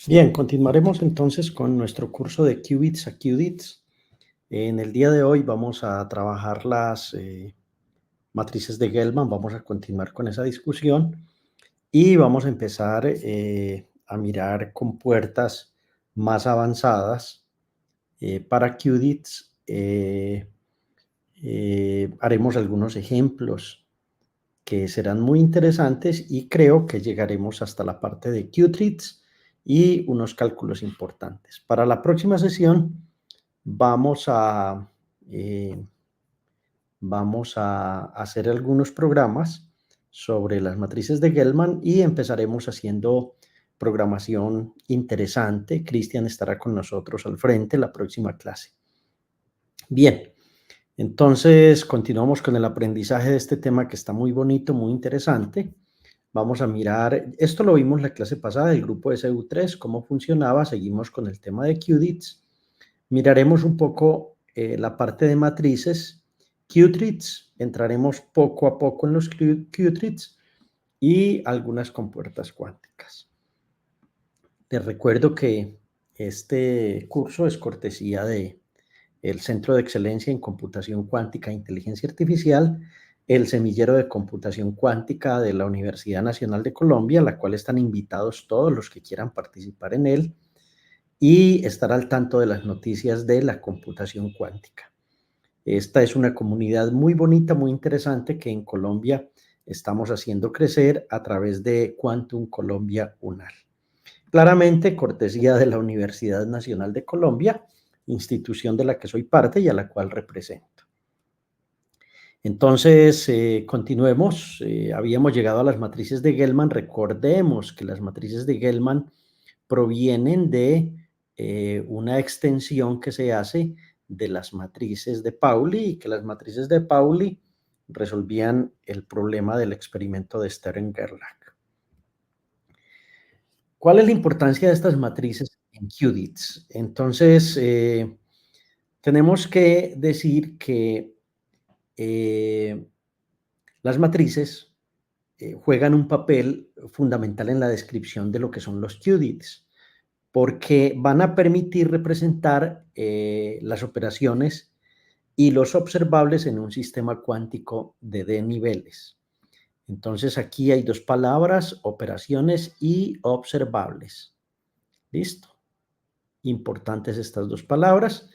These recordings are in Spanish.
Bien, continuaremos entonces con nuestro curso de qubits a qubits. En el día de hoy vamos a trabajar las matrices de Gell-Mann, vamos a continuar con esa discusión y vamos a empezar a mirar compuertas más avanzadas para qubits. Haremos algunos ejemplos que serán muy interesantes y creo que llegaremos hasta la parte de qubits y unos cálculos importantes. Para la próxima sesión vamos a, eh, vamos a hacer algunos programas sobre las matrices de Gell-Mann y empezaremos haciendo programación interesante. Cristian estará con nosotros al frente la próxima clase. Bien, entonces continuamos con el aprendizaje de este tema que está muy bonito, muy interesante. Vamos a mirar, esto lo vimos la clase pasada, el grupo SU3, cómo funcionaba. Seguimos con el tema de qubits. Miraremos un poco la parte de matrices, qubits, entraremos poco a poco en los qubits y algunas compuertas cuánticas. Les recuerdo que este curso es cortesía de el Centro de Excelencia en Computación Cuántica e Inteligencia Artificial, el Semillero de Computación Cuántica de la Universidad Nacional de Colombia, a la cual están invitados todos los que quieran participar en él y estar al tanto de las noticias de la computación cuántica. Esta es una comunidad muy bonita, muy interesante que en Colombia estamos haciendo crecer a través de Quantum Colombia UNAL. Claramente, cortesía de la Universidad Nacional de Colombia, institución de la que soy parte y a la cual represento. Entonces, continuemos. Habíamos llegado a las matrices de Gell-Mann. Recordemos que las matrices de Gell-Mann provienen de una extensión que se hace de las matrices de Pauli y que las matrices de Pauli resolvían el problema del experimento de Stern-Gerlach. ¿Cuál es la importancia de estas matrices en qubits? Entonces, tenemos que decir que las matrices juegan un papel fundamental en la descripción de lo que son los qubits, porque van a permitir representar las operaciones y los observables en un sistema cuántico de d niveles. Entonces aquí hay dos palabras, operaciones y observables. ¿Listo? Importantes estas dos palabras.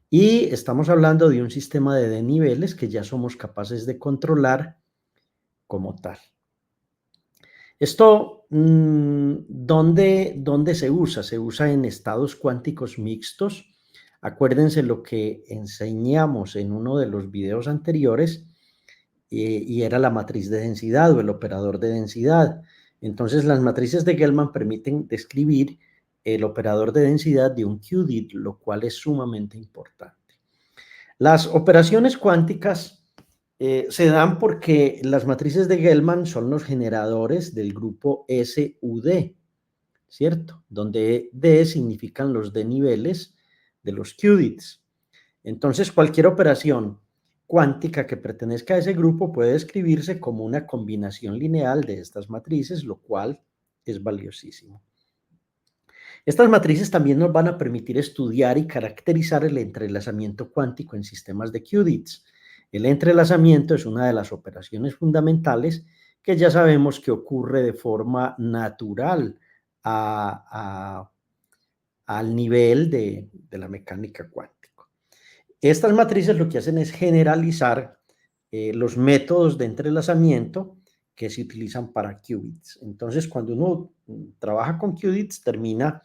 Y estamos hablando de un sistema de d niveles que ya somos capaces de controlar como tal. Esto, ¿dónde se usa? Se usa en estados cuánticos mixtos. Acuérdense lo que enseñamos en uno de los videos anteriores, y era la matriz de densidad o el operador de densidad. Entonces, las matrices de Gell-Mann permiten describir el operador de densidad de un qubit, lo cual es sumamente importante. Las operaciones cuánticas se dan porque las matrices de Gell-Mann son los generadores del grupo SUD, ¿cierto? Donde D significan los D niveles de los qubits. Entonces, cualquier operación cuántica que pertenezca a ese grupo puede escribirse como una combinación lineal de estas matrices, lo cual es valiosísimo. Estas matrices también nos van a permitir estudiar y caracterizar el entrelazamiento cuántico en sistemas de qubits. El entrelazamiento es una de las operaciones fundamentales que ya sabemos que ocurre de forma natural al nivel de la mecánica cuántica. Estas matrices lo que hacen es generalizar los métodos de entrelazamiento que se utilizan para qubits. Entonces, cuando uno trabaja con qubits, termina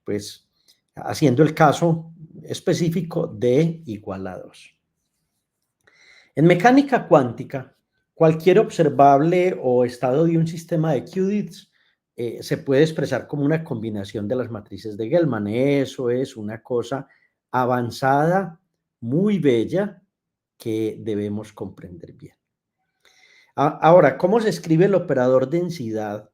pues haciendo el caso específico de igual a 2. En mecánica cuántica, cualquier observable o estado de un sistema de qubits se puede expresar como una combinación de las matrices de Gell-Mann. Eso es una cosa avanzada, muy bella, que debemos comprender bien. Ahora, ¿cómo se escribe el operador densidad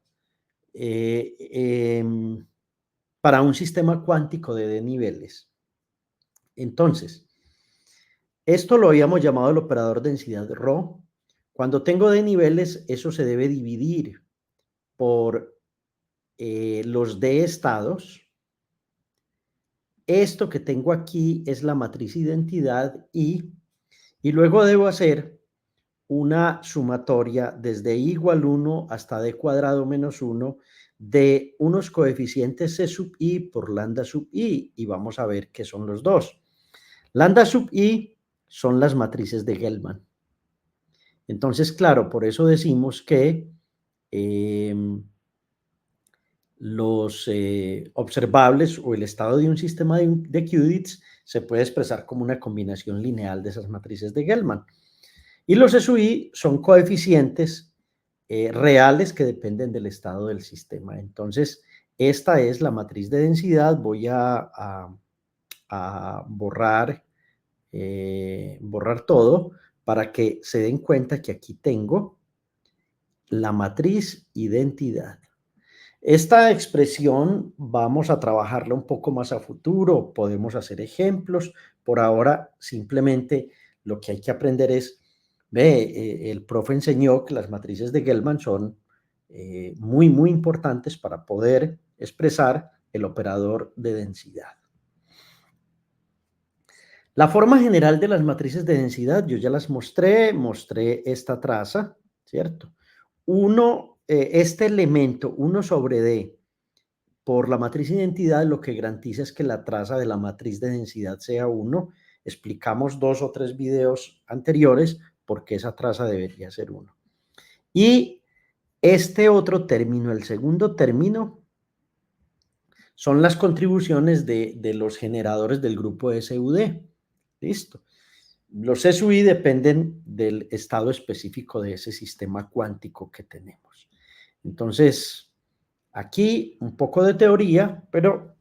para un sistema cuántico de d niveles? Entonces, esto lo habíamos llamado el operador densidad ρ. Cuando tengo d niveles, eso se debe dividir por los D estados. Esto que tengo aquí es la matriz identidad y luego debo hacer una sumatoria desde i igual 1 hasta d cuadrado menos 1 de unos coeficientes c sub i por lambda sub i, y vamos a ver qué son los dos. Lambda sub i son las matrices de Gelman. Entonces, claro, por eso decimos que los observables o el estado de un sistema de qubits se puede expresar como una combinación lineal de esas matrices de Gelman. Y los SUI son coeficientes reales que dependen del estado del sistema. Entonces, esta es la matriz de densidad. Voy a borrar todo para que se den cuenta que aquí tengo la matriz identidad. Esta expresión vamos a trabajarla un poco más a futuro, podemos hacer ejemplos. Por ahora, simplemente lo que hay que aprender es, el profe enseñó que las matrices de Gelman son muy, muy importantes para poder expresar el operador de densidad. La forma general de las matrices de densidad, yo ya las mostré esta traza, ¿cierto? Este elemento, 1 sobre D, por la matriz identidad, lo que garantiza es que la traza de la matriz de densidad sea 1. Explicamos 2 o 3 videos anteriores por qué esa traza debería ser 1. Y este otro término, el segundo término, son las contribuciones de los generadores del grupo SUD. Listo. Los SUI dependen del estado específico de ese sistema cuántico que tenemos. Entonces, aquí un poco de teoría, pero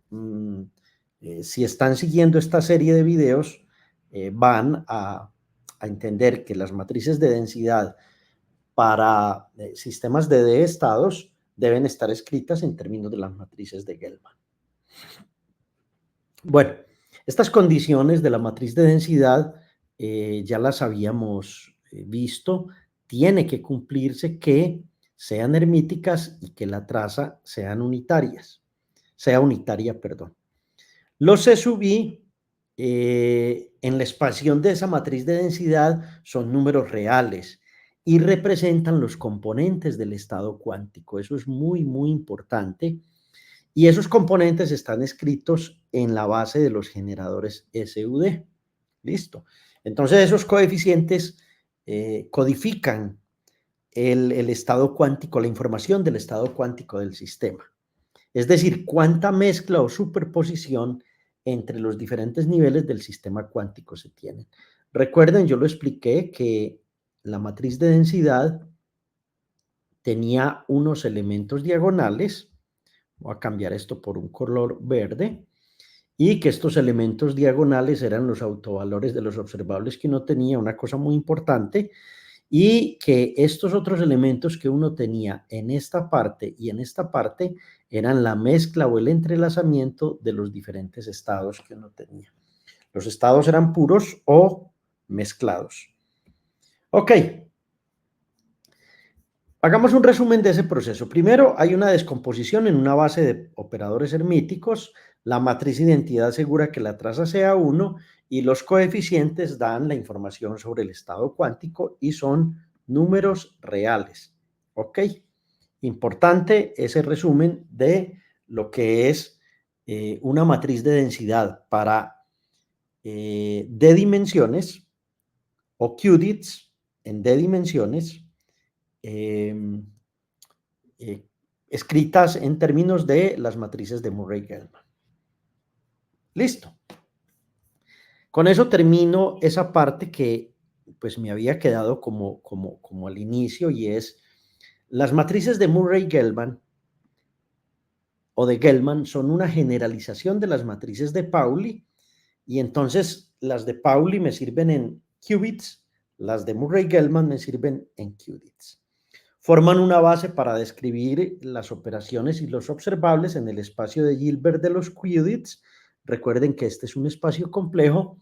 si están siguiendo esta serie de videos, van a entender que las matrices de densidad para sistemas de D estados deben estar escritas en términos de las matrices de Gelman. Bueno, estas condiciones de la matriz de densidad ya las habíamos visto. Tiene que cumplirse que sean hermíticas y que la traza sea unitaria, perdón. Los C sub i en la expansión de esa matriz de densidad son números reales y representan los componentes del estado cuántico. Eso es muy, muy importante. Y esos componentes están escritos en la base de los generadores SUD. Listo. Entonces, esos coeficientes codifican el estado cuántico, la información del estado cuántico del sistema. Es decir, cuánta mezcla o superposición entre los diferentes niveles del sistema cuántico se tienen. Recuerden, yo lo expliqué que la matriz de densidad tenía unos elementos diagonales. Voy a cambiar esto por un color verde. Y que estos elementos diagonales eran los autovalores de los observables que uno tenía, una cosa muy importante, y que estos otros elementos que uno tenía en esta parte y en esta parte eran la mezcla o el entrelazamiento de los diferentes estados que uno tenía. Los estados eran puros o mezclados. Ok. Hagamos un resumen de ese proceso. Primero, hay una descomposición en una base de operadores hermíticos. La matriz identidad asegura que la traza sea 1 y los coeficientes dan la información sobre el estado cuántico y son números reales. ¿Ok? Importante ese resumen de lo que es una matriz de densidad para D dimensiones o qubits en D dimensiones. Escritas en términos de las matrices de Murray-Gell-Mann. Listo. Con eso termino esa parte que pues me había quedado como al inicio, y es las matrices de Murray-Gell-Mann o de Gell-Mann son una generalización de las matrices de Pauli, y entonces las de Pauli me sirven en qubits, las de Murray-Gell-Mann me sirven en qubits. Forman una base para describir las operaciones y los observables en el espacio de Hilbert de los qubits. Recuerden que este es un espacio complejo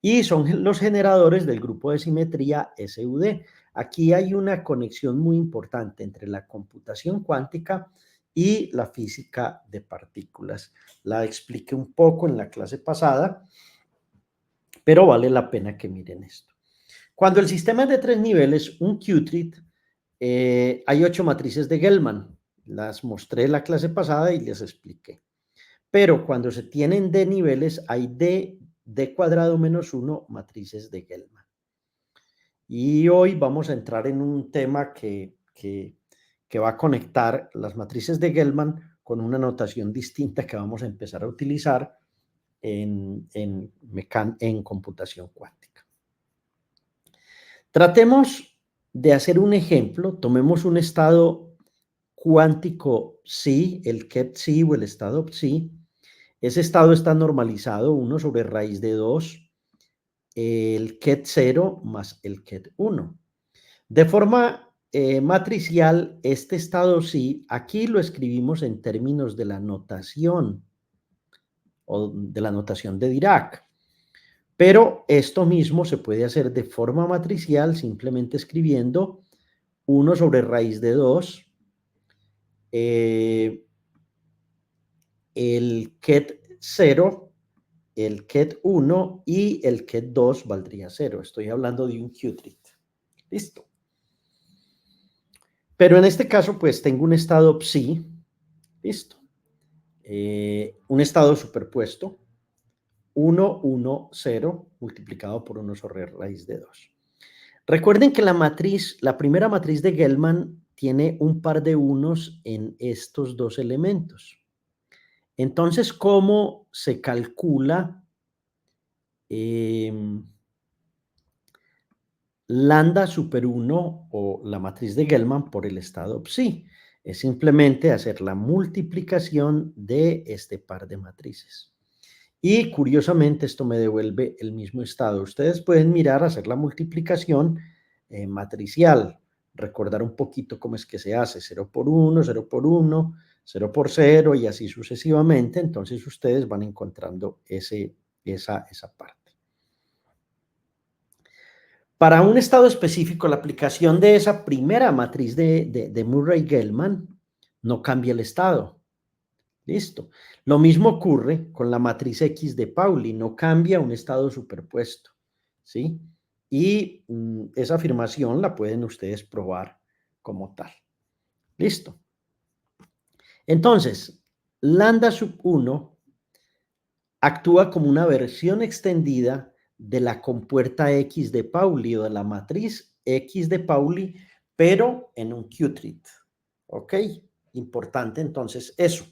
y son los generadores del grupo de simetría SUD. Aquí hay una conexión muy importante entre la computación cuántica y la física de partículas. La expliqué un poco en la clase pasada, pero vale la pena que miren esto. Cuando el sistema es de 3 niveles, un Qtrit, hay 8 matrices de Gell-Mann. Las mostré en la clase pasada y les expliqué. Pero cuando se tienen D niveles, hay D cuadrado menos 1 matrices de Gell-Mann. Y hoy vamos a entrar en un tema que va a conectar las matrices de Gell-Mann con una notación distinta que vamos a empezar a utilizar en computación cuántica. Tratemos de hacer un ejemplo. Tomemos un estado cuántico psi, el ket psi o el estado psi. Ese estado está normalizado, 1 sobre raíz de 2, el ket 0 más el ket 1. De forma matricial, este estado psi, aquí lo escribimos en términos de la notación o de la notación de Dirac. Pero esto mismo se puede hacer de forma matricial simplemente escribiendo 1 sobre raíz de 2, el ket 0, el ket 1 y el ket 2 valdría 0. Estoy hablando de un Qtrit. Listo. Pero en este caso, pues tengo un estado psi. Listo. Un estado superpuesto. 1, 1, 0 multiplicado por 1 sobre raíz de 2. Recuerden que la primera matriz de Gell-Mann tiene un par de unos en estos dos elementos. Entonces, ¿cómo se calcula lambda super 1 o la matriz de Gell-Mann por el estado psi? Es simplemente hacer la multiplicación de este par de matrices. Y curiosamente esto me devuelve el mismo estado. Ustedes pueden mirar, hacer la multiplicación matricial, recordar un poquito cómo es que se hace, 0 por 1, 0 por 1, 0 por 0 y así sucesivamente. Entonces ustedes van encontrando esa parte. Para un estado específico, la aplicación de esa primera matriz de Murray-Gell-Mann no cambia el estado. Listo. Lo mismo ocurre con la matriz X de Pauli, no cambia un estado superpuesto, ¿sí? Y esa afirmación la pueden ustedes probar como tal. Listo. Entonces, lambda sub 1 actúa como una versión extendida de la compuerta X de Pauli o de la matriz X de Pauli, pero en un Qtrit. ¿Ok? Importante entonces eso.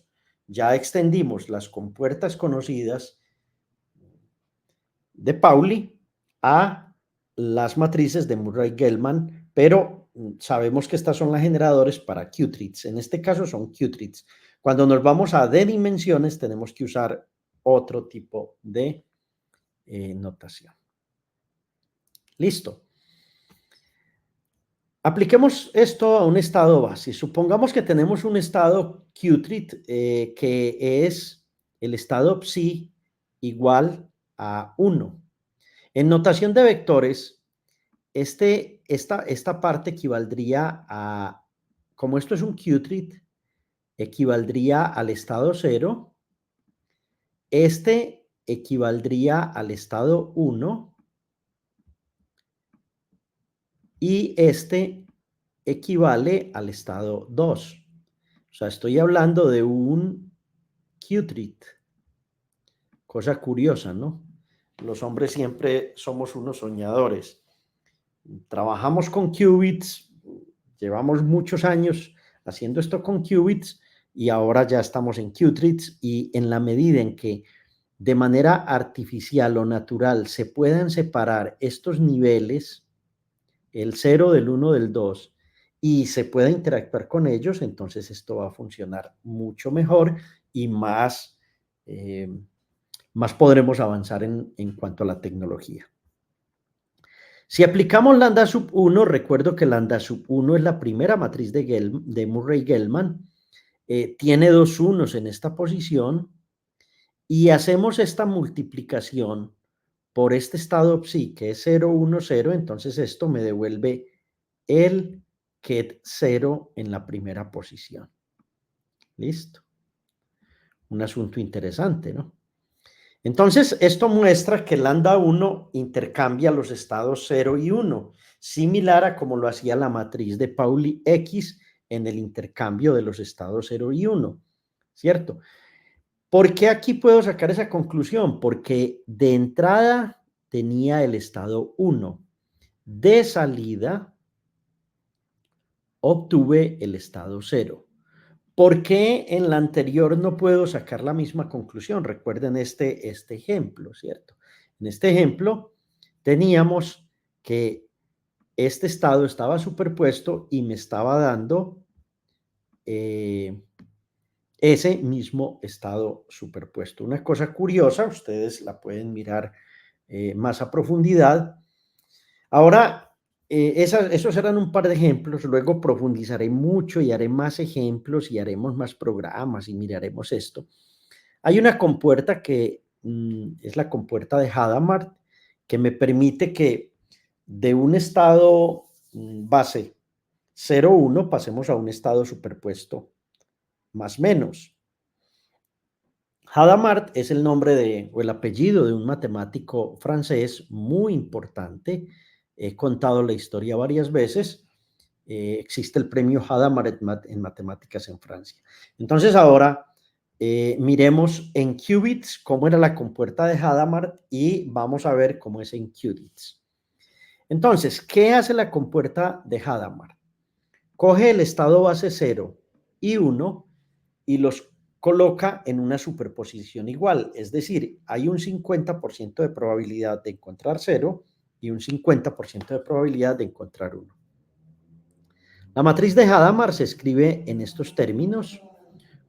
Ya extendimos las compuertas conocidas de Pauli a las matrices de Murray-Gell-Mann, pero sabemos que estas son las generadores para Qtrits. En este caso son Qtrits. Cuando nos vamos a D dimensiones tenemos que usar otro tipo de notación. Listo. Apliquemos esto a un estado base. Supongamos que tenemos un estado Qtrit que es el estado psi igual a 1. En notación de vectores, esta parte equivaldría a, como esto es un Qtrit, equivaldría al estado 0. Este equivaldría al estado 1. Y este equivale al estado 2. O sea, estoy hablando de un Qtrit. Cosa curiosa, ¿no? Los hombres siempre somos unos soñadores. Trabajamos con qubits, llevamos muchos años haciendo esto con qubits y ahora ya estamos en Qtrits, y en la medida en que de manera artificial o natural se puedan separar estos niveles, el 0 del 1 del 2, y se pueda interactuar con ellos, entonces esto va a funcionar mucho mejor y más podremos avanzar en cuanto a la tecnología. Si aplicamos lambda sub 1, recuerdo que lambda sub 1 es la primera matriz de Murray-Gell-Mann, tiene dos unos en esta posición, y hacemos esta multiplicación por este estado psi, que es 0, 1, 0, entonces esto me devuelve el ket 0 en la primera posición. Listo. Un asunto interesante, ¿no? Entonces, esto muestra que lambda 1 intercambia los estados 0 y 1, similar a como lo hacía la matriz de Pauli X en el intercambio de los estados 0 y 1, ¿cierto? ¿Por qué aquí puedo sacar esa conclusión? Porque de entrada tenía el estado 1, de salida obtuve el estado 0. ¿Por qué en la anterior no puedo sacar la misma conclusión? Recuerden este ejemplo, ¿cierto? En este ejemplo teníamos que este estado estaba superpuesto y me estaba dando ese mismo estado superpuesto. Una cosa curiosa, ustedes la pueden mirar más a profundidad. Ahora, esos eran un par de ejemplos, luego profundizaré mucho y haré más ejemplos y haremos más programas y miraremos esto. Hay una compuerta que es la compuerta de Hadamard, que me permite que de un estado base 0, 1 pasemos a un estado superpuesto más menos. Hadamard es el nombre o el apellido de un matemático francés muy importante. He contado la historia varias veces. Existe el premio Hadamard en matemáticas en Francia. Entonces ahora miremos en qubits cómo era la compuerta de Hadamard y vamos a ver cómo es en qubits. Entonces, ¿qué hace la compuerta de Hadamard? Coge el estado base 0 y 1 y los coloca en una superposición igual, es decir, hay un 50% de probabilidad de encontrar 0 y un 50% de probabilidad de encontrar 1. La matriz de Hadamard se escribe en estos términos: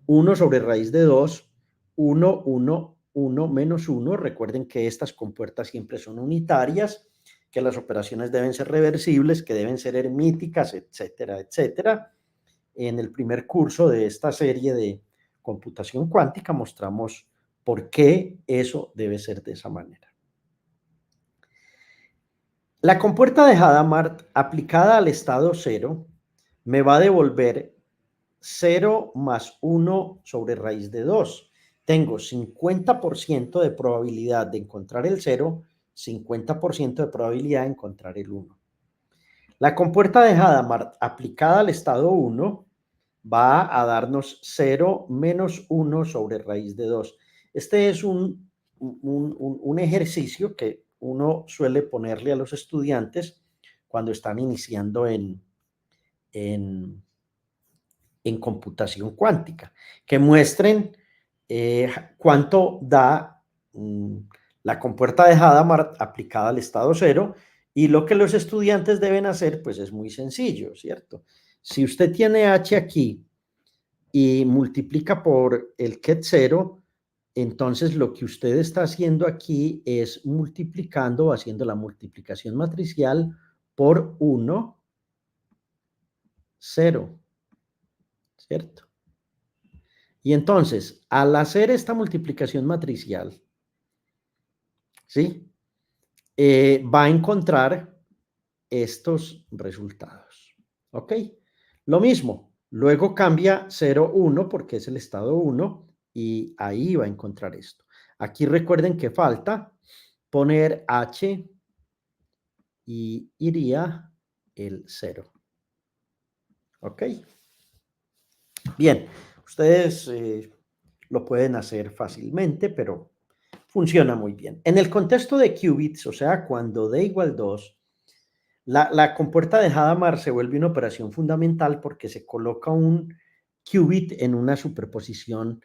1 sobre raíz de 2, 1, 1, 1 menos 1. Recuerden que estas compuertas siempre son unitarias, que las operaciones deben ser reversibles, que deben ser hermíticas, etcétera, etcétera. En el primer curso de esta serie de computación cuántica mostramos por qué eso debe ser de esa manera. La compuerta de Hadamard aplicada al estado 0 me va a devolver 0 más 1 sobre raíz de 2. Tengo 50% de probabilidad de encontrar el 0, 50% de probabilidad de encontrar el 1. La compuerta de Hadamard aplicada al estado 1 va a darnos 0 menos 1 sobre raíz de 2. Este es un ejercicio que uno suele ponerle a los estudiantes cuando están iniciando en computación cuántica, que muestren cuánto da la compuerta de Hadamard aplicada al estado 0, y lo que los estudiantes deben hacer pues es muy sencillo, ¿cierto? Si usted tiene H aquí y multiplica por el ket 0, entonces lo que usted está haciendo aquí es multiplicando, haciendo la multiplicación matricial por 1, 0, ¿cierto? Y entonces, al hacer esta multiplicación matricial, ¿sí? Va a encontrar estos resultados, ¿ok? Lo mismo, luego cambia 0, 1 porque es el estado 1 y ahí va a encontrar esto. Aquí recuerden que falta poner H y iría el 0, ¿ok? Bien, ustedes lo pueden hacer fácilmente, pero funciona muy bien. En el contexto de qubits, o sea, cuando d igual 2, la compuerta de Hadamard se vuelve una operación fundamental porque se coloca un qubit en una superposición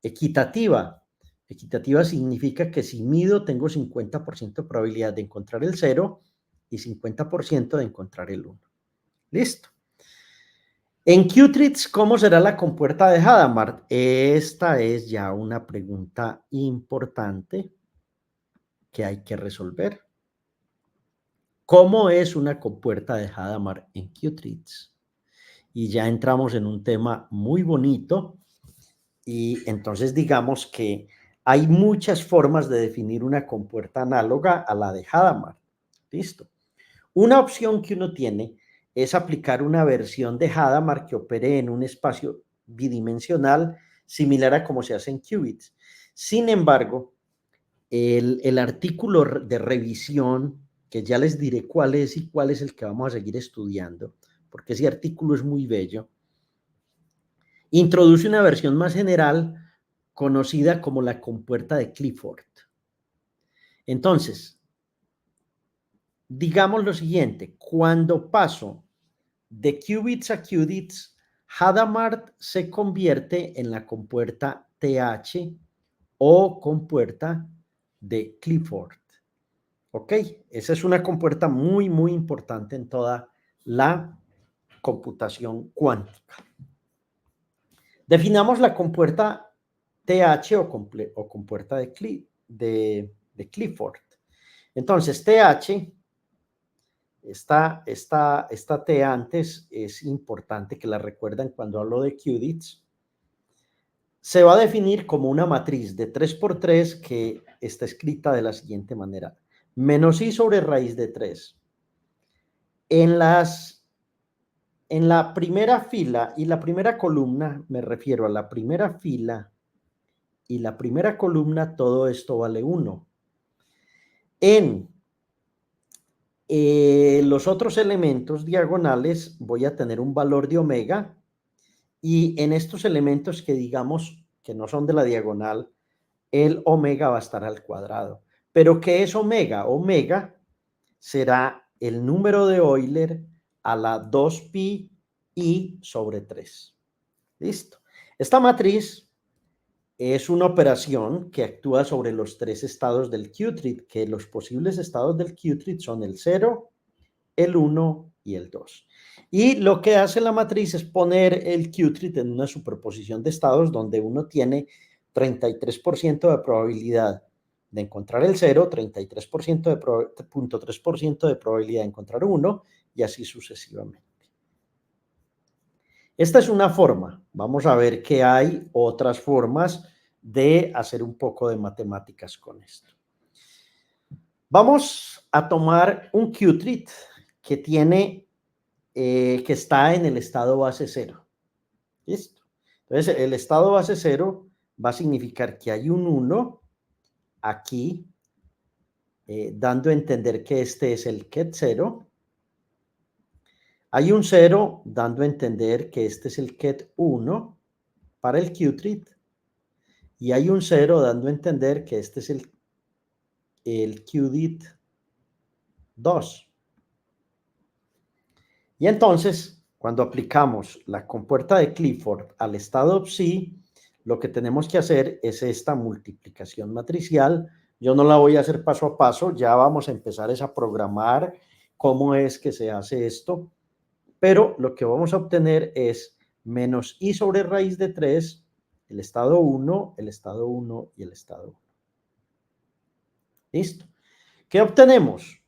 equitativa. Equitativa significa que si mido tengo 50% de probabilidad de encontrar el 0 y 50% de encontrar el 1. Listo. En Qtrits, ¿cómo será la compuerta de Hadamard? Esta es ya una pregunta importante que hay que resolver. ¿Cómo es una compuerta de Hadamard en Qtrits? Y ya entramos en un tema muy bonito, y entonces digamos que hay muchas formas de definir una compuerta análoga a la de Hadamard. Listo. Una opción que uno tiene es aplicar una versión de Hadamard que opere en un espacio bidimensional, similar a como se hace en qubits. Sin embargo, el artículo de revisión, que ya les diré cuál es y cuál es el que vamos a seguir estudiando, porque ese artículo es muy bello, introduce una versión más general conocida como la compuerta de Clifford. Entonces, digamos lo siguiente, cuando paso de qubits a qubits, Hadamard se convierte en la compuerta TH o compuerta de Clifford. ¿Ok? Esa es una compuerta muy, muy importante en toda la computación cuántica. Definamos la compuerta TH o compuerta de Clifford. Entonces, TH, esta T antes es importante que la recuerden cuando hablo de qubits. Se va a definir como una matriz de 3×3 que está escrita de la siguiente manera. Menos i sobre raíz de 3. En la primera fila y la primera columna, me refiero a la primera fila y la primera columna, todo esto vale 1. En los otros elementos diagonales voy a tener un valor de omega, y en estos elementos que digamos que no son de la diagonal, el omega va a estar al cuadrado. ¿Pero qué es omega? Omega será el número de Euler a la 2pi i sobre 3. ¿Listo? Esta matriz es una operación que actúa sobre los 3 estados del qubit, que los posibles estados del qubit son el 0, el 1 y el 2. Y lo que hace la matriz es poner el qubit en una superposición de estados donde uno tiene 33% de probabilidad de encontrar el 0, 33% de 0.3% de probabilidad de encontrar 1 y así sucesivamente. Esta es una forma. Vamos a ver que hay otras formas de hacer un poco de matemáticas con esto. Vamos a tomar un qubit que que está en el estado base 0. ¿Listo? Entonces, el estado base 0 va a significar que hay un 1 aquí, dando a entender que este es el ket 0. Hay un 0 dando a entender que este es el ket 1 para el qubit. Y hay un 0 dando a entender que este es el qubit 2. Y entonces, cuando aplicamos la compuerta de Clifford al estado psi, lo que tenemos que hacer es esta multiplicación matricial. Yo no la voy a hacer paso a paso, ya vamos a empezar a programar cómo es que se hace esto, pero lo que vamos a obtener es menos i sobre raíz de 3, el estado 1, el estado 1 y el estado 1. ¿Listo? ¿Qué obtenemos?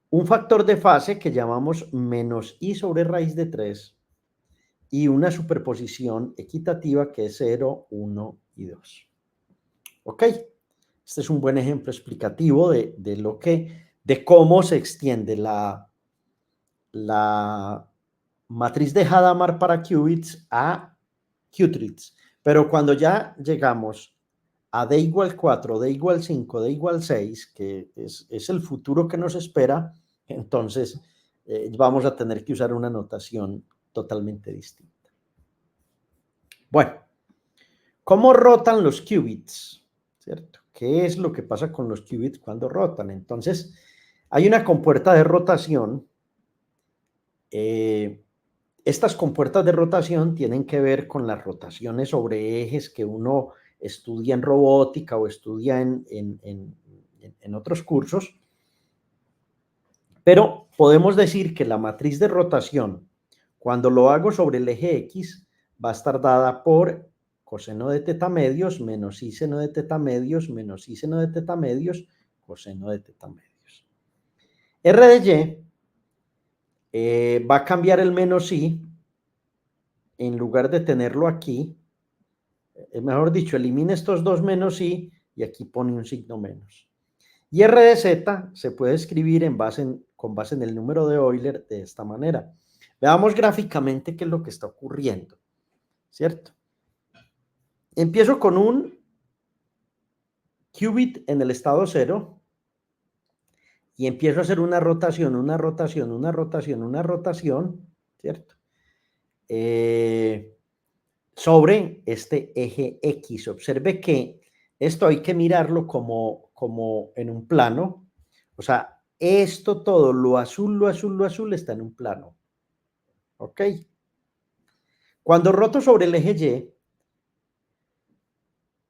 Un factor de fase que llamamos menos i sobre raíz de 3 y una superposición equitativa que es 0, 1 y 2. ¿Ok? Este es un buen ejemplo explicativo de cómo se extiende la matriz de Hadamard para qubits a qubits. Pero cuando ya llegamos a d igual 4, d igual 5, d igual 6, que es el futuro que nos espera, entonces vamos a tener que usar una notación totalmente distinta. Bueno, ¿cómo rotan los qubits? ¿Cierto? ¿Qué es lo que pasa con los qubits cuando rotan? Entonces, hay una compuerta de rotación. Estas compuertas de rotación tienen que ver con las rotaciones sobre ejes que uno estudia en robótica o estudia en otros cursos. Pero podemos decir que la matriz de rotación, cuando lo hago sobre el eje X, va a estar dada por coseno de teta medios menos i seno de teta medios menos i seno de teta medios coseno de teta medios. R de y va a cambiar el menos i, en lugar de tenerlo aquí, mejor dicho, elimina estos dos menos i y aquí pone un signo menos. Y R de z se puede escribir con base en el número de Euler de esta manera. Veamos gráficamente qué es lo que está ocurriendo. ¿cierto? Empiezo con un qubit en el estado 0 y empiezo a hacer una rotación, una rotación, una rotación, una rotación, ¿cierto? Sobre este eje X. Observe que esto hay que mirarlo como en un plano. O sea, esto todo, lo azul, lo azul, lo azul, está en un plano. ¿Ok? Cuando roto sobre el eje Y,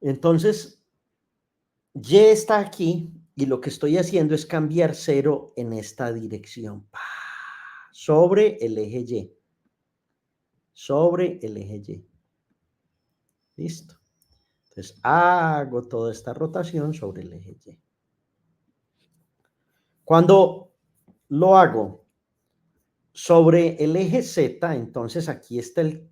entonces Y está aquí y lo que estoy haciendo es cambiar 0 en esta dirección. Sobre el eje Y. Sobre el eje Y. Listo. Entonces hago toda esta rotación sobre el eje Y. Cuando lo hago sobre el eje Z, entonces aquí está el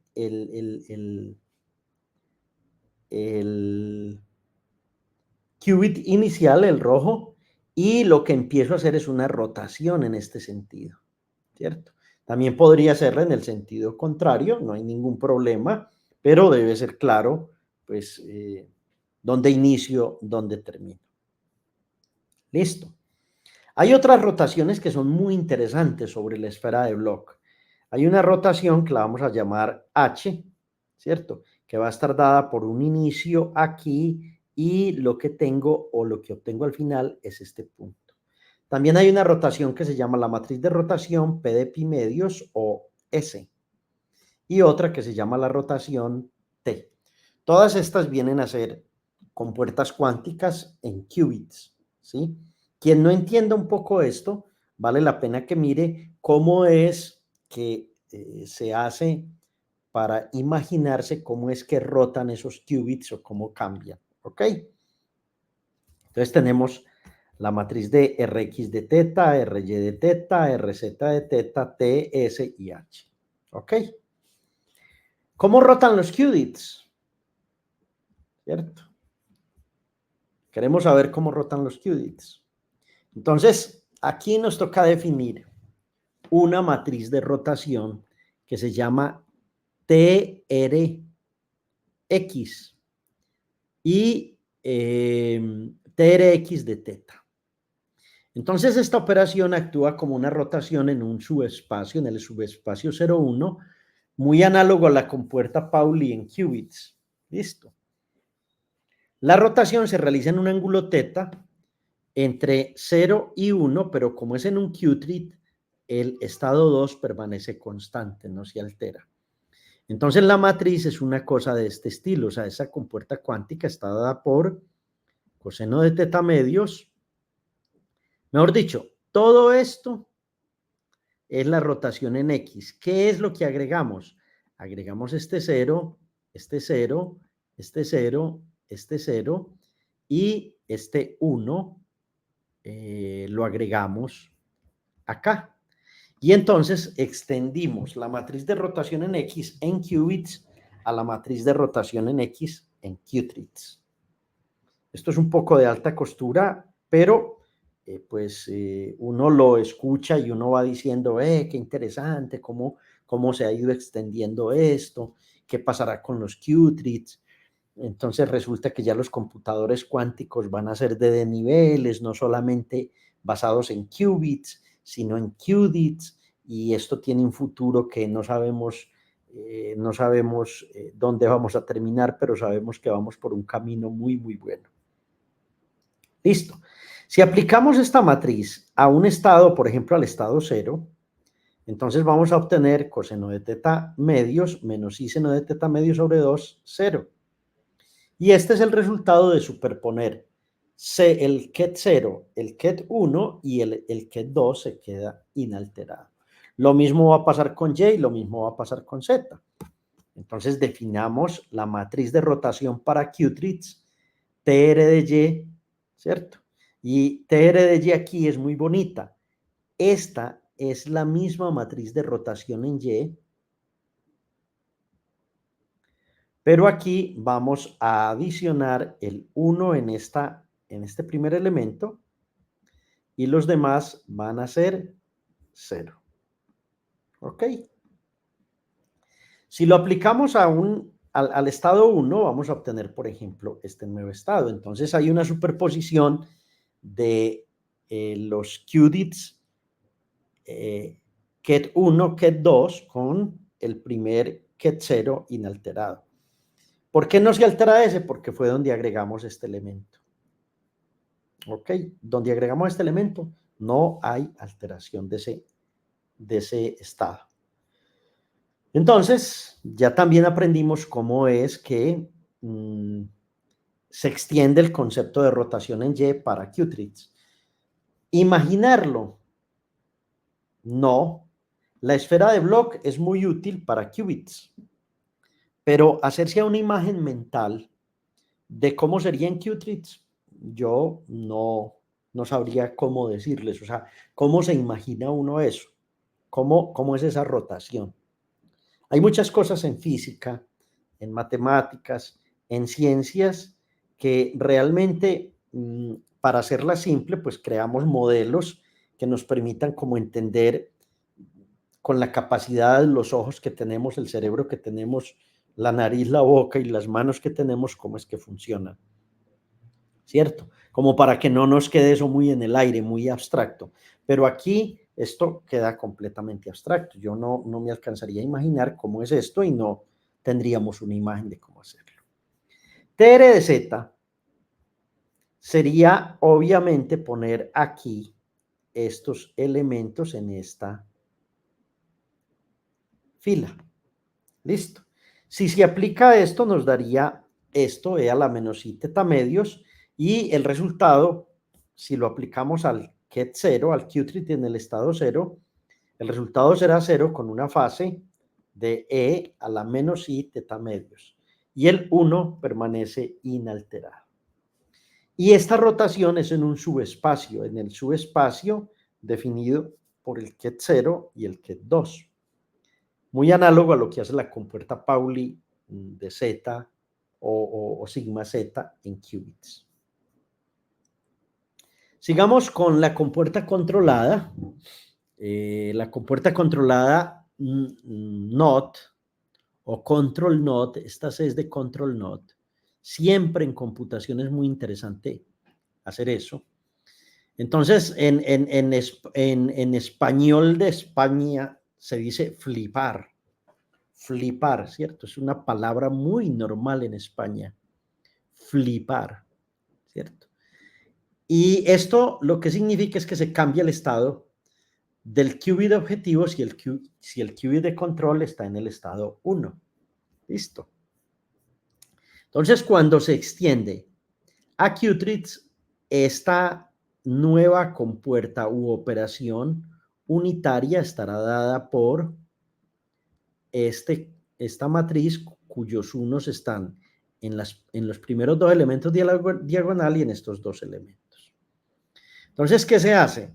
qubit inicial, el rojo, y lo que empiezo a hacer es una rotación en este sentido, ¿cierto? También podría hacerla en el sentido contrario, no hay ningún problema, pero debe ser claro, pues, dónde inicio, dónde termino. Listo. Hay otras rotaciones que son muy interesantes sobre la esfera de Bloch. Hay una rotación que la vamos a llamar H, ¿cierto? Que va a estar dada por un inicio aquí y lo que tengo o lo que obtengo al final es este punto. También hay una rotación que se llama la matriz de rotación P de pi medios o S y otra que se llama la rotación T. Todas estas vienen a ser compuertas cuánticas en qubits, ¿sí? Quien no entienda un poco esto, vale la pena que mire cómo es que se hace para imaginarse cómo es que rotan esos qubits o cómo cambian, ¿ok? Entonces tenemos la matriz de Rx de teta, Ry de teta, Rz de teta, T, S y H, ¿ok? ¿Cómo rotan los qubits? ¿Cierto? Queremos saber cómo rotan los qubits. Entonces, aquí nos toca definir una matriz de rotación que se llama TRX y TRX de teta. Entonces, esta operación actúa como una rotación en un subespacio, en el subespacio 0,1, muy análogo a la compuerta Pauli en qubits. Listo. La rotación se realiza en un ángulo teta entre 0 y 1, pero como es en un qubit, el estado 2 permanece constante, no se altera. Entonces la matriz es una cosa de este estilo, o sea, esa compuerta cuántica está dada por coseno de teta medios. Mejor dicho, todo esto es la rotación en X. ¿Qué es lo que agregamos? Agregamos este 0, este 0, este 0, este 0 y este 1 lo agregamos acá. Y entonces extendimos la matriz de rotación en X en qubits a la matriz de rotación en X en qubits. Esto es un poco de alta costura, pero uno lo escucha y uno va diciendo, qué interesante, cómo se ha ido extendiendo esto, qué pasará con los qubits. Entonces resulta que ya los computadores cuánticos van a ser de niveles, no solamente basados en qubits, sino en qubits, y esto tiene un futuro que no sabemos dónde vamos a terminar, pero sabemos que vamos por un camino muy, muy bueno. Listo. Si aplicamos esta matriz a un estado, por ejemplo, al estado 0, entonces vamos a obtener coseno de teta medios menos i seno de teta medios sobre 2, 0. Y este es el resultado de superponer el ket 0, el ket 1 y el ket 2 se queda inalterado. Lo mismo va a pasar con Y y lo mismo va a pasar con Z. Entonces definamos la matriz de rotación para qubits, TR de Y, ¿cierto? Y TR de Y aquí es muy bonita. Esta es la misma matriz de rotación en Y, pero aquí vamos a adicionar el 1 en este primer elemento y los demás van a ser 0. ¿Ok? Si lo aplicamos a al estado 1 vamos a obtener, por ejemplo, este nuevo estado. Entonces hay una superposición de los qubits ket 1, ket 2 con el primer ket 0 inalterado. ¿Por qué no se altera ese? Porque fue donde agregamos este elemento. ¿Ok? Donde agregamos este elemento no hay alteración de ese estado. Entonces, ya también aprendimos cómo es que se extiende el concepto de rotación en Y para qubits. Imaginarlo. No. La esfera de Bloch es muy útil para qubits, pero hacerse una imagen mental de cómo sería en qubits, yo no sabría cómo decirles, o sea, cómo se imagina uno eso, cómo es esa rotación. Hay muchas cosas en física, en matemáticas, en ciencias, que realmente, para hacerla simple, pues creamos modelos que nos permitan como entender con la capacidad, los ojos que tenemos, el cerebro que tenemos, la nariz, la boca y las manos que tenemos, cómo es que funcionan, ¿cierto? Como para que no nos quede eso muy en el aire, muy abstracto. Pero aquí esto queda completamente abstracto. Yo no me alcanzaría a imaginar cómo es esto y no tendríamos una imagen de cómo hacerlo. TR de Z sería obviamente poner aquí estos elementos en esta fila. Listo. Si se aplica esto, nos daría esto, E a la menos I teta medios, y el resultado, si lo aplicamos al ket 0, al qubit en el estado 0, el resultado será 0 con una fase de E a la menos I teta medios. Y el 1 permanece inalterado. Y esta rotación es en un subespacio, en el subespacio definido por el ket 0 y el ket 2. Muy análogo a lo que hace la compuerta Pauli de Z o sigma Z en qubits. Sigamos con la compuerta controlada. La compuerta controlada NOT o control NOT, esta C es de control NOT. Siempre en computación es muy interesante hacer eso. Entonces, en español de España se dice flipar. Flipar, ¿cierto? Es una palabra muy normal en España. Flipar, ¿cierto? Y esto lo que significa es que se cambia el estado del qubit de objetivo si el qubit de control está en el estado 1. Listo. Entonces, cuando se extiende a qubits, esta nueva compuerta u operación unitaria estará dada por esta matriz cuyos unos están en los primeros dos elementos diagonal y en estos dos elementos. Entonces, ¿qué se hace?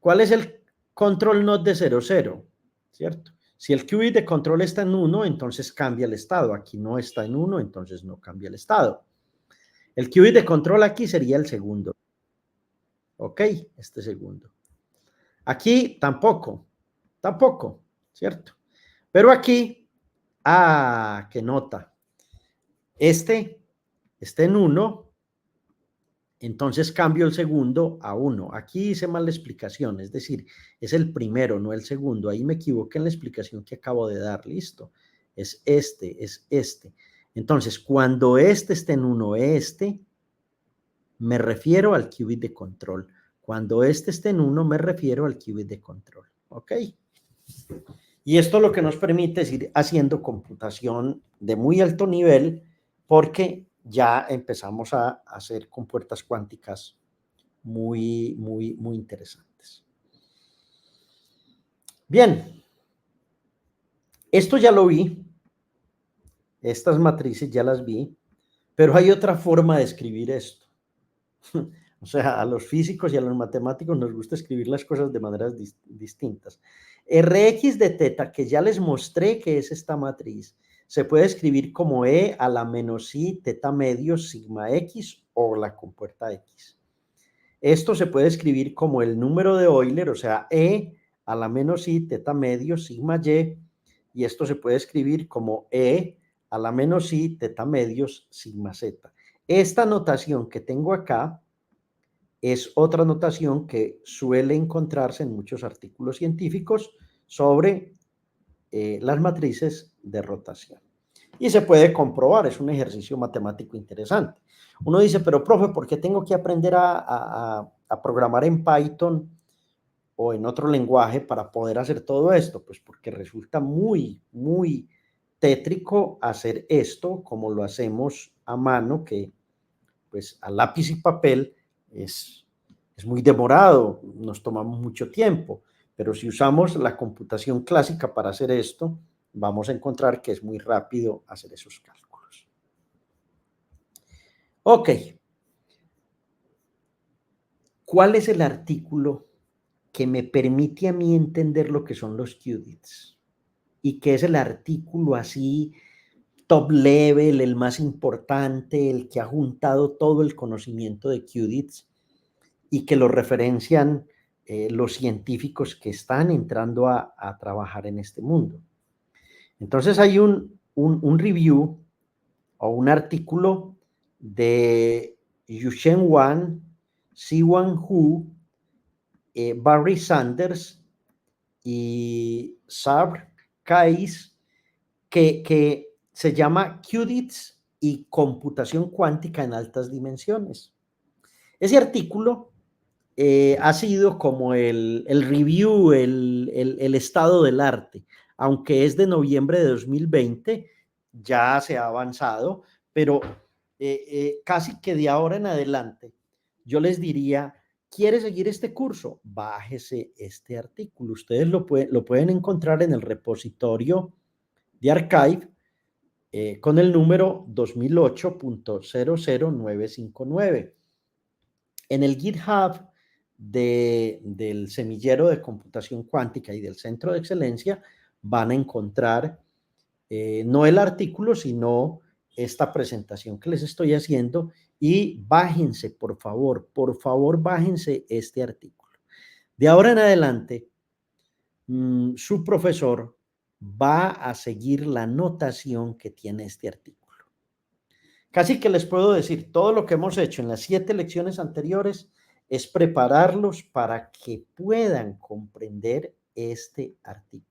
¿Cuál es el control NOT de 0, 0? ¿Cierto? Si el qubit de control está en 1, entonces cambia el estado. Aquí no está en 1, entonces no cambia el estado. El qubit de control aquí sería el segundo. ¿Ok? Este segundo. Aquí tampoco, ¿cierto? Pero aquí, qué nota. Este en 1, entonces cambio el segundo a 1. Aquí hice mal la explicación, es decir, es el primero, no el segundo. Ahí me equivoqué en la explicación que acabo de dar, listo. Es este. Entonces, cuando este esté en 1, me refiero al qubit de control. Cuando este esté en 1, me refiero al qubit de control. ¿Ok? Y esto lo que nos permite es ir haciendo computación de muy alto nivel porque ya empezamos a hacer compuertas cuánticas muy interesantes. Bien, esto ya lo vi, estas matrices ya las vi, pero hay otra forma de escribir esto. O sea, a los físicos y a los matemáticos nos gusta escribir las cosas de maneras distintas. Rx de teta, que ya les mostré que es esta matriz, se puede escribir como E a la menos I teta medio sigma X o la compuerta X. Esto se puede escribir como el número de Euler, o sea, E a la menos I teta medio sigma Y, y esto se puede escribir como E a la menos i, teta medios, sigma z. Esta notación que tengo acá es otra notación que suele encontrarse en muchos artículos científicos sobre las matrices de rotación. Y se puede comprobar, es un ejercicio matemático interesante. Uno dice, pero profe, ¿por qué tengo que aprender a programar en Python o en otro lenguaje para poder hacer todo esto? Pues porque resulta muy, muy tétrico hacer esto como lo hacemos a mano, que pues a lápiz y papel es muy demorado, nos tomamos mucho tiempo, pero si usamos la computación clásica para hacer esto, vamos a encontrar que es muy rápido hacer esos cálculos. Ok. ¿Cuál es el artículo que me permite a mí entender lo que son los qubits? Y que es el artículo así top level, el más importante, el que ha juntado todo el conocimiento de qubits y que lo referencian los científicos que están entrando a trabajar en este mundo. Entonces hay un review o un artículo de Yusheng Wang, Siwan Hu, Barry Sanders y Sabr Kais, que se llama qubits y computación cuántica en altas dimensiones. Ese artículo ha sido como el review, el estado del arte, aunque es de noviembre de 2020, ya se ha avanzado, pero casi que de ahora en adelante, yo les diría, ¿quiere seguir este curso? Bájese este artículo. Ustedes lo pueden encontrar en el repositorio de Archive con el número 2008.00959. En el GitHub del semillero de computación cuántica y del centro de excelencia van a encontrar no el artículo, sino esta presentación que les estoy haciendo y bájense, por favor, bájense este artículo. De ahora en adelante, su profesor va a seguir la notación que tiene este artículo. Casi que les puedo decir, todo lo que hemos hecho en las 7 lecciones anteriores es prepararlos para que puedan comprender este artículo.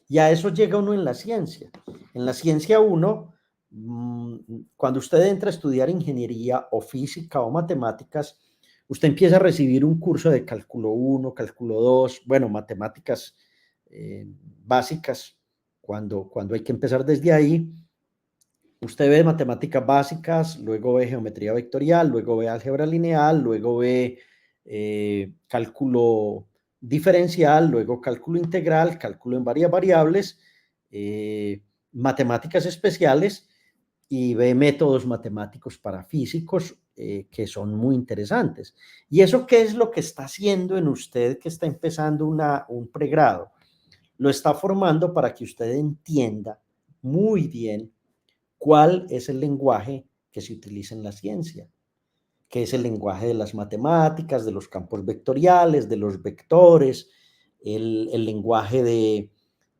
Y a eso llega uno en la ciencia. En la ciencia uno, cuando usted entra a estudiar ingeniería o física o matemáticas, usted empieza a recibir un curso de cálculo 1, cálculo 2, bueno, matemáticas básicas, cuando hay que empezar desde ahí. Usted ve matemáticas básicas, luego ve geometría vectorial, luego ve álgebra lineal, luego ve cálculo diferencial, luego cálculo integral, cálculo en varias variables, matemáticas especiales y ve métodos matemáticos para físicos que son muy interesantes. ¿Y eso qué es lo que está haciendo en usted que está empezando un pregrado? Lo está formando para que usted entienda muy bien cuál es el lenguaje que se utiliza en la ciencia, que es el lenguaje de las matemáticas, de los campos vectoriales, de los vectores, el lenguaje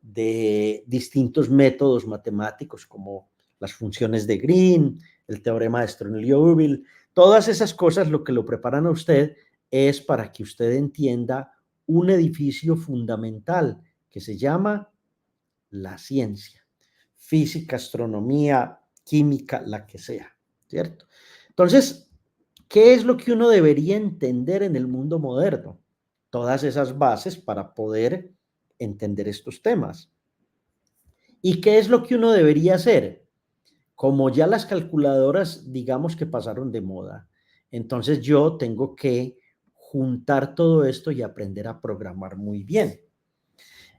de distintos métodos matemáticos como las funciones de Green, el teorema de Stirling-Liouville. Todas esas cosas lo que lo preparan a usted es para que usted entienda un edificio fundamental que se llama la ciencia. Física, astronomía, química, la que sea, ¿cierto? Entonces, ¿qué es lo que uno debería entender en el mundo moderno? Todas esas bases para poder entender estos temas. ¿Y qué es lo que uno debería hacer? Como ya las calculadoras, digamos que pasaron de moda, entonces yo tengo que juntar todo esto y aprender a programar muy bien.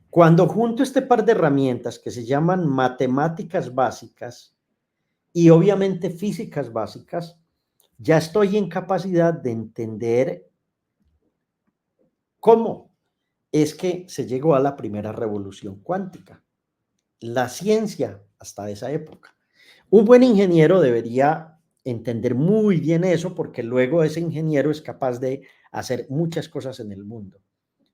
Cuando junto este par de herramientas que se llaman matemáticas básicas y obviamente físicas básicas, ya estoy en capacidad de entender cómo es que se llegó a la primera revolución cuántica, la ciencia hasta esa época. Un buen ingeniero debería entender muy bien eso porque luego ese ingeniero es capaz de hacer muchas cosas en el mundo.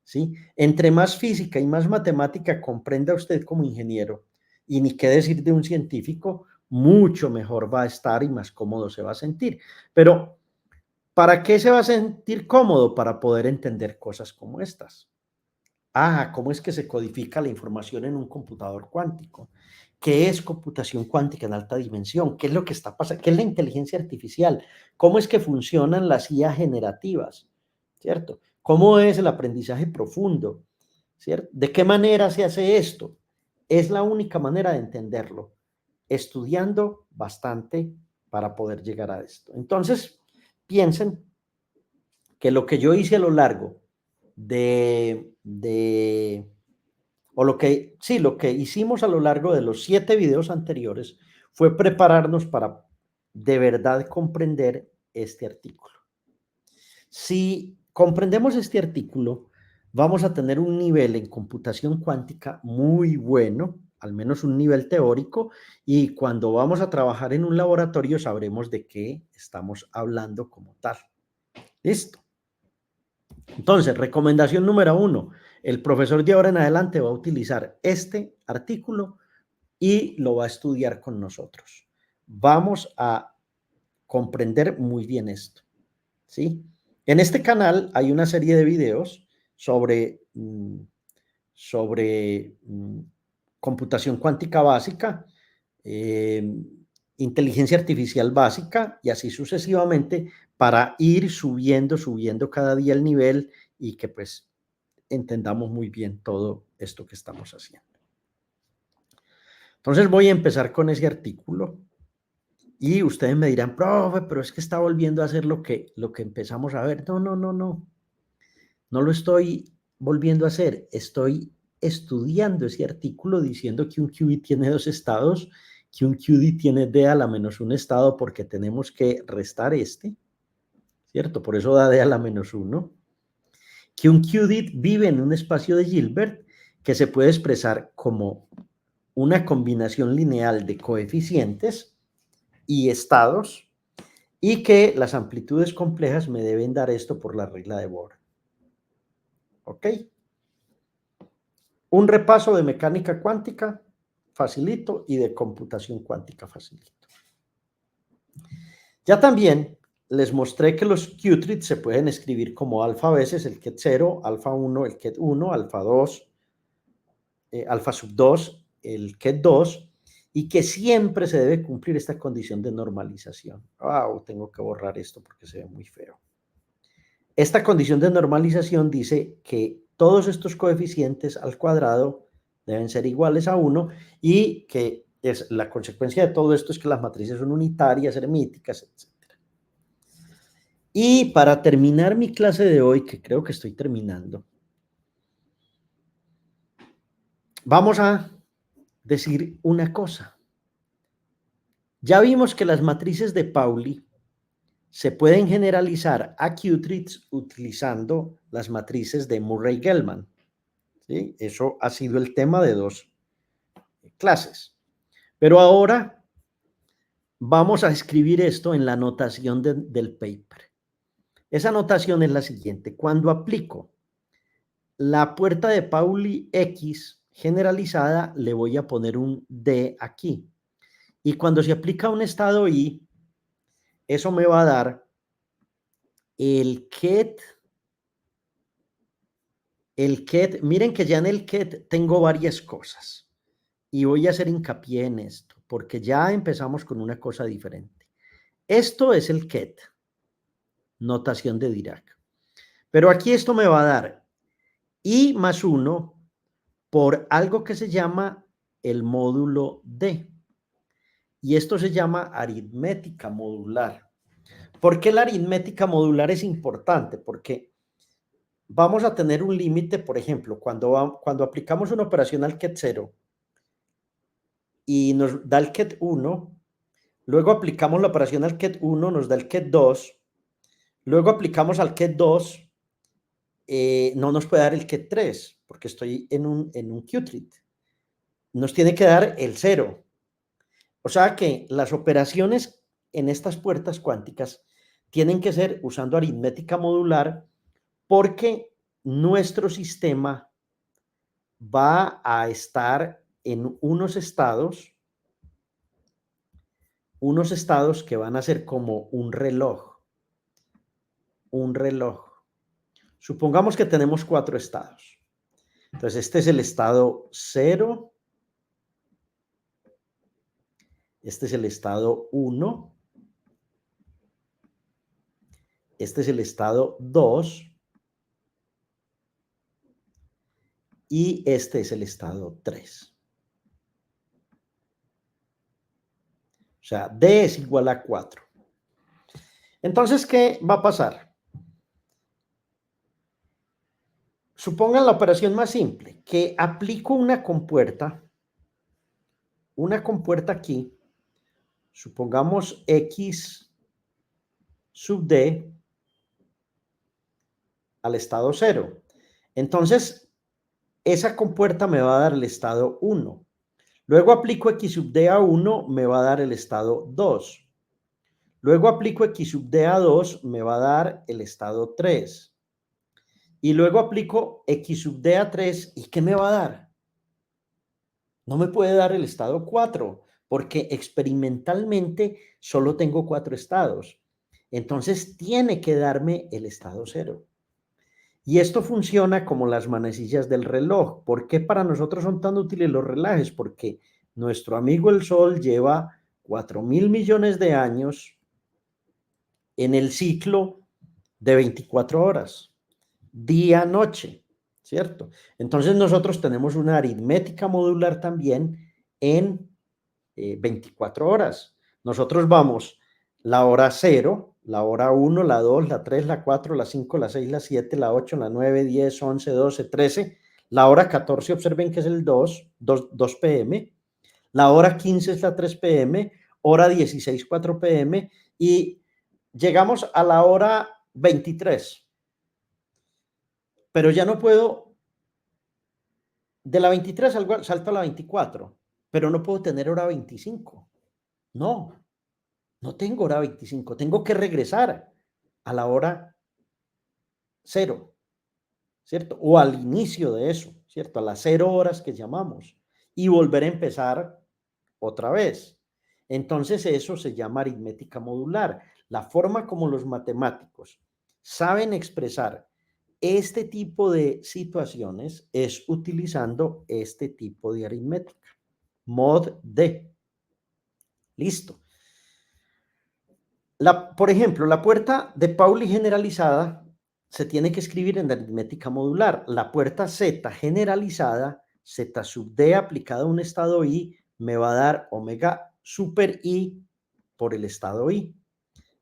¿Sí? Entre más física y más matemática comprenda usted como ingeniero Y ni qué decir de un científico, mucho mejor va a estar y más cómodo se va a sentir. Pero, ¿para qué se va a sentir cómodo? Para poder entender cosas como estas. Ah, ¿cómo es que se codifica la información en un computador cuántico? ¿Qué es computación cuántica en alta dimensión? ¿Qué es lo que está pasando? ¿Qué es la inteligencia artificial? ¿Cómo es que funcionan las IA generativas? ¿Cierto? ¿Cómo es el aprendizaje profundo? ¿Cierto? ¿De qué manera se hace esto? Es la única manera de entenderlo, estudiando bastante para poder llegar a esto. Entonces, piensen que lo que yo hice a lo largo o lo que hicimos a lo largo de los 7 videos anteriores fue prepararnos para de verdad comprender este artículo. Si comprendemos este artículo, vamos a tener un nivel en computación cuántica muy bueno, al menos un nivel teórico, y cuando vamos a trabajar en un laboratorio sabremos de qué estamos hablando como tal. ¿Listo? Entonces, recomendación número 1, el profesor de ahora en adelante va a utilizar este artículo y lo va a estudiar con nosotros. Vamos a comprender muy bien esto, ¿sí? En este canal hay una serie de videos sobre computación cuántica básica, eh, inteligencia artificial básica y así sucesivamente para ir subiendo cada día el nivel y que pues entendamos muy bien todo esto que estamos haciendo. Entonces voy a empezar con ese artículo y ustedes me dirán, profe, pero es que está volviendo a hacer lo que empezamos a ver. No, no, no, no. No lo estoy volviendo a hacer. Estoy estudiando ese artículo diciendo que un qubit tiene 2 estados, que un qubit tiene d a la menos 1 estado porque tenemos que restar este, ¿cierto? Por eso da d a la menos 1. Que un qubit vive en un espacio de Hilbert que se puede expresar como una combinación lineal de coeficientes y estados y que las amplitudes complejas me deben dar esto por la regla de Bohr. ¿Ok? Un repaso de mecánica cuántica facilito y de computación cuántica facilito. Ya también les mostré que los qubits se pueden escribir como alfa veces el ket 0, alfa 1 el ket 1, alfa 2, alfa sub 2 el ket 2 y que siempre se debe cumplir esta condición de normalización. Tengo que borrar esto porque se ve muy feo. Esta condición de normalización dice que todos estos coeficientes al cuadrado deben ser iguales a 1 y que la consecuencia de todo esto es que las matrices son unitarias, hermíticas, etc. Y para terminar mi clase de hoy, que creo que estoy terminando, vamos a decir una cosa. Ya vimos que las matrices de Pauli se pueden generalizar a qubits utilizando las matrices de Murray-Gell-Mann. ¿Sí? Eso ha sido el tema de 2 clases. Pero ahora vamos a escribir esto en la notación del paper. Esa notación es la siguiente. Cuando aplico la puerta de Pauli X generalizada, le voy a poner un D aquí. Y cuando se aplica un estado Y, eso me va a dar el ket. Miren que ya en el ket tengo varias cosas. Y voy a hacer hincapié en esto, porque ya empezamos con una cosa diferente. Esto es el ket, notación de Dirac. Pero aquí esto me va a dar I más 1 por algo que se llama el módulo D. Y esto se llama aritmética modular. ¿Por qué la aritmética modular es importante? Porque vamos a tener un límite, por ejemplo, cuando aplicamos una operación al ket 0 y nos da el ket 1, luego aplicamos la operación al ket 1, nos da el ket 2, luego aplicamos al ket 2, no nos puede dar el ket 3, porque estoy en un qubit. Nos tiene que dar el 0. O sea que las operaciones en estas puertas cuánticas tienen que ser usando aritmética modular porque nuestro sistema va a estar en unos estados que van a ser como un reloj. Un reloj. Supongamos que tenemos 4 estados. Entonces, este es el estado 0. Este es el estado 1. Este es el estado 2. Y este es el estado 3. O sea, D es igual a 4. Entonces, ¿qué va a pasar? Supongan la operación más simple, que aplico una compuerta aquí, supongamos X sub D al estado 0. Entonces, esa compuerta me va a dar el estado 1. Luego aplico X sub D a 1, me va a dar el estado 2. Luego aplico X sub D a 2, me va a dar el estado 3. Y luego aplico X sub D a 3, ¿y qué me va a dar? No me puede dar el estado 4, porque experimentalmente solo tengo 4 estados. Entonces tiene que darme el estado 0. Y esto funciona como las manecillas del reloj. ¿Por qué para nosotros son tan útiles los relojes? Porque nuestro amigo el Sol lleva 4.000 millones de años en el ciclo de 24 horas, día-noche, ¿cierto? Entonces nosotros tenemos una aritmética modular también en 24 horas. Nosotros vamos la hora 0, la hora 1, la 2, la 3, la 4, la 5, la 6, la 7, la 8, la 9, 10, 11, 12, 13, la hora 14, observen que es el 2 p.m., la hora 15 es la 3 p.m., hora 16, 4 p.m., y llegamos a la hora 23. Pero ya no puedo, de la 23 salto a la 24, pero no puedo tener hora 25. No, no tengo hora 25, tengo que regresar a la hora 0, ¿cierto? O al inicio de eso, ¿cierto? A las 0 horas que llamamos y volver a empezar otra vez. Entonces eso se llama aritmética modular. La forma como los matemáticos saben expresar este tipo de situaciones es utilizando este tipo de aritmética. Mod D. Listo. Por ejemplo, la puerta de Pauli generalizada se tiene que escribir en aritmética modular. La puerta Z generalizada, Z sub D aplicada a un estado I, me va a dar omega super I por el estado I.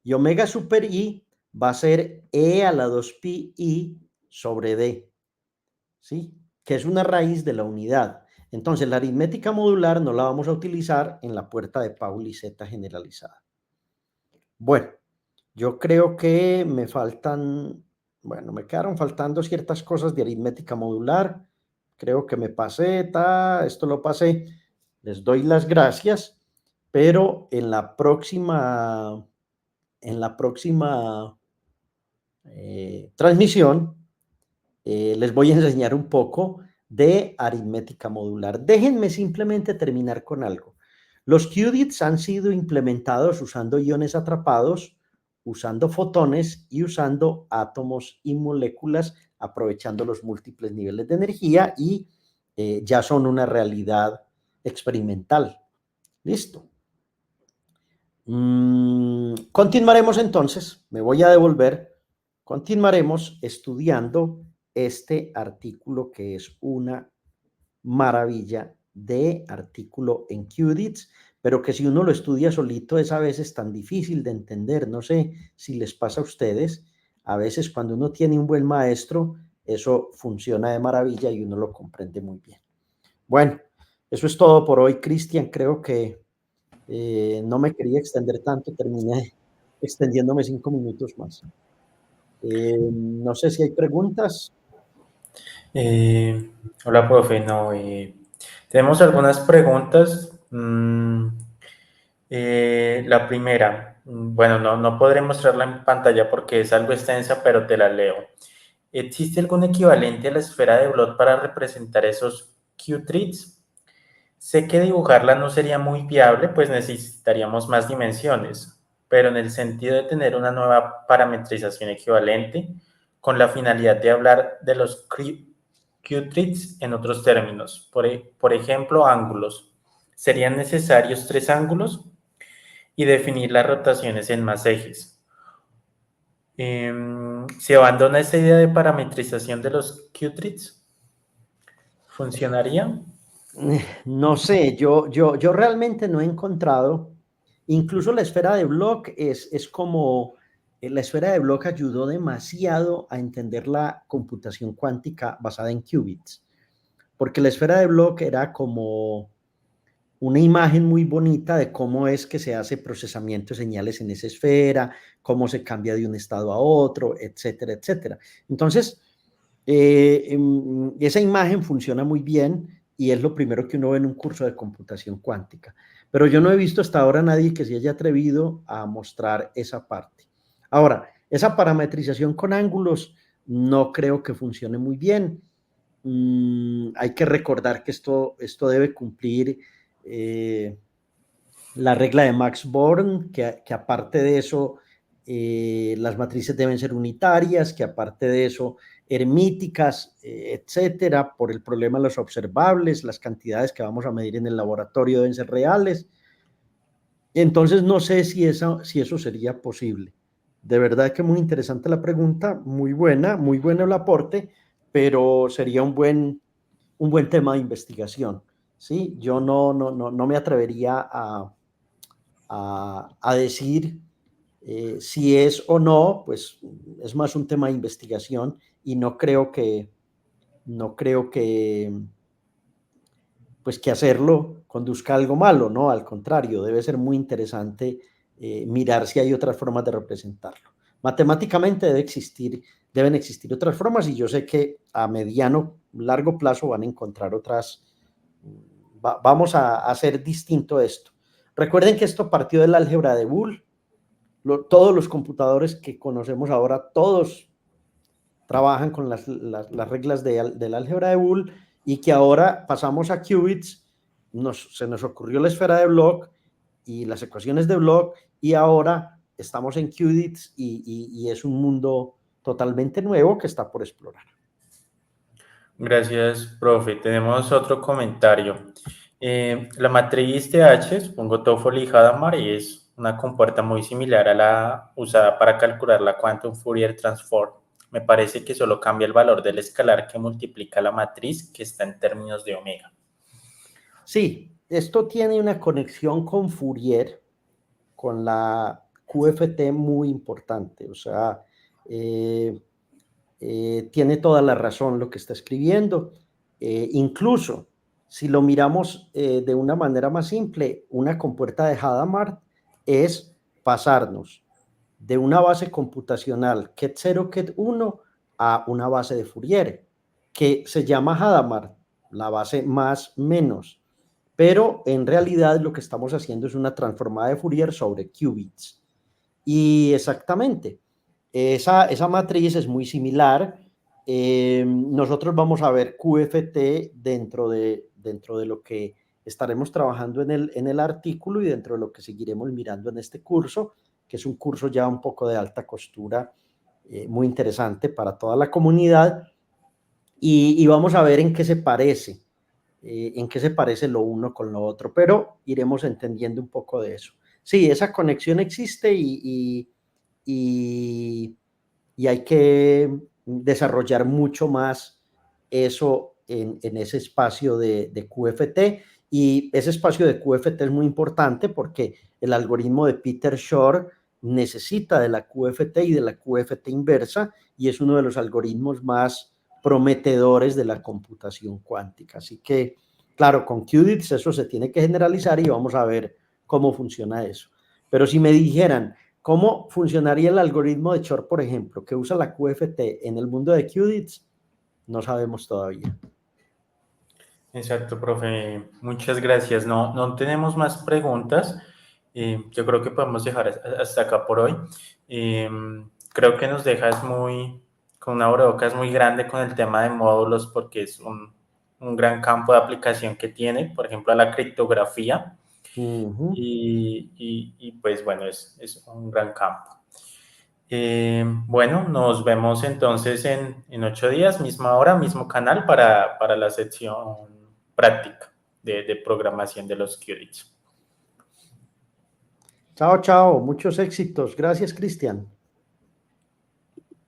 Y omega super I va a ser E a la 2 pi I sobre D, ¿sí? Que es una raíz de la unidad. Entonces, la aritmética modular no la vamos a utilizar en la puerta de Pauli Z generalizada. Bueno, yo creo que me faltan, bueno, me quedaron faltando ciertas cosas de aritmética modular. Creo que me pasé, esto lo pasé. Les doy las gracias, pero en la próxima transmisión les voy a enseñar un poco de aritmética modular. Déjenme simplemente terminar con algo. Los qubits han sido implementados usando iones atrapados, usando fotones y usando átomos y moléculas, aprovechando los múltiples niveles de energía y ya son una realidad experimental. Listo. Continuaremos entonces, me voy a devolver, continuaremos estudiando este artículo que es una maravilla de artículo en QDITS, pero que si uno lo estudia solito es a veces tan difícil de entender. No sé si les pasa a ustedes, a veces cuando uno tiene un buen maestro, eso funciona de maravilla y uno lo comprende muy bien. Bueno, eso es todo por hoy, Cristian. Creo que no me quería extender tanto, terminé extendiéndome 5 minutos más. No sé si hay preguntas. Hola, profe. No, tenemos algunas preguntas. La primera, bueno, no podré mostrarla en pantalla porque es algo extensa, pero te la leo. ¿Existe algún equivalente a la esfera de Bloch para representar esos Q-treats? Sé que dibujarla no sería muy viable, pues necesitaríamos más dimensiones, pero en el sentido de tener una nueva parametrización equivalente, con la finalidad de hablar de los Q-treats en otros términos. Por ejemplo, ángulos. Serían necesarios 3 ángulos y definir las rotaciones en más ejes. ¿Se abandona esta idea de parametrización de los Q-treats? ¿Funcionaría? No sé, yo realmente no he encontrado, incluso la esfera de Bloch es como, la esfera de Bloch ayudó demasiado a entender la computación cuántica basada en qubits, porque la esfera de Bloch era como una imagen muy bonita de cómo es que se hace procesamiento de señales en esa esfera, cómo se cambia de un estado a otro, etcétera, etcétera. Entonces, esa imagen funciona muy bien y es lo primero que uno ve en un curso de computación cuántica. Pero yo no he visto hasta ahora a nadie que se haya atrevido a mostrar esa parte. Ahora, esa parametrización con ángulos no creo que funcione muy bien. Hay que recordar que esto debe cumplir eh, la regla de Max Born, que aparte de eso, las matrices deben ser unitarias, que aparte de eso, hermíticas, etcétera, por el problema de los observables, las cantidades que vamos a medir en el laboratorio deben ser reales. Entonces, no sé si eso sería posible. De verdad que muy interesante la pregunta, muy bueno el aporte, pero sería un buen tema de investigación. ¿Sí? Yo no me atrevería a decir si es o no, pues es más un tema de investigación y no creo pues que hacerlo conduzca a algo malo, ¿no? Al contrario, debe ser muy interesante mirar si hay otras formas de representarlo. Matemáticamente deben existir otras formas y yo sé que a mediano, largo plazo van a encontrar otras. Vamos a hacer distinto esto. Recuerden que esto partió del álgebra de Boole. Todos los computadores que conocemos ahora, todos trabajan con las reglas del álgebra de Boole y que ahora pasamos a qubits, se nos ocurrió la esfera de Bloch y las ecuaciones de Bloch y ahora estamos en qubits y es un mundo totalmente nuevo que está por explorar. Gracias, profe. Tenemos otro comentario. La matriz TH, supongo Toffoli y Hadamard, es una compuerta muy similar a la usada para calcular la Quantum Fourier Transform. Me parece que solo cambia el valor del escalar que multiplica la matriz, que está en términos de omega. Sí, esto tiene una conexión con Fourier, con la QFT muy importante, o sea, eh, tiene toda la razón lo que está escribiendo. Incluso si lo miramos de una manera más simple, una compuerta de Hadamard es pasarnos de una base computacional Ket 0, Ket 1 a una base de Fourier, que se llama Hadamard, la base más menos. Pero en realidad lo que estamos haciendo es una transformada de Fourier sobre qubits. Y exactamente, esa matriz es muy similar. Nosotros vamos a ver QFT dentro de lo que estaremos trabajando en el artículo y dentro de lo que seguiremos mirando en este curso, que es un curso ya un poco de alta costura, muy interesante para toda la comunidad. Y vamos a ver en qué se parece lo uno con lo otro, pero iremos entendiendo un poco de eso. Sí, esa conexión existe y, y hay que desarrollar mucho más eso en ese espacio de QFT. Y ese espacio de QFT es muy importante porque el algoritmo de Peter Shor necesita de la QFT y de la QFT inversa y es uno de los algoritmos más prometedores de la computación cuántica. Así que, claro, con qubits eso se tiene que generalizar y vamos a ver cómo funciona eso. Pero si me dijeran, ¿cómo funcionaría el algoritmo de Shor, por ejemplo, que usa la QFT en el mundo de qubits? No sabemos todavía. Exacto, profe. Muchas gracias. No tenemos más preguntas. Yo creo que podemos dejar hasta acá por hoy. Eh, Creo que nos dejas con una abrebocas muy grande con el tema de módulos porque es un gran campo de aplicación que tiene, por ejemplo, a la criptografía. Ujú. Y pues bueno, es un gran campo. Bueno, nos vemos entonces en 8 días, misma hora, mismo canal para la sección práctica de programación de los qubits. Chao, chao. Muchos éxitos. Gracias, Cristian.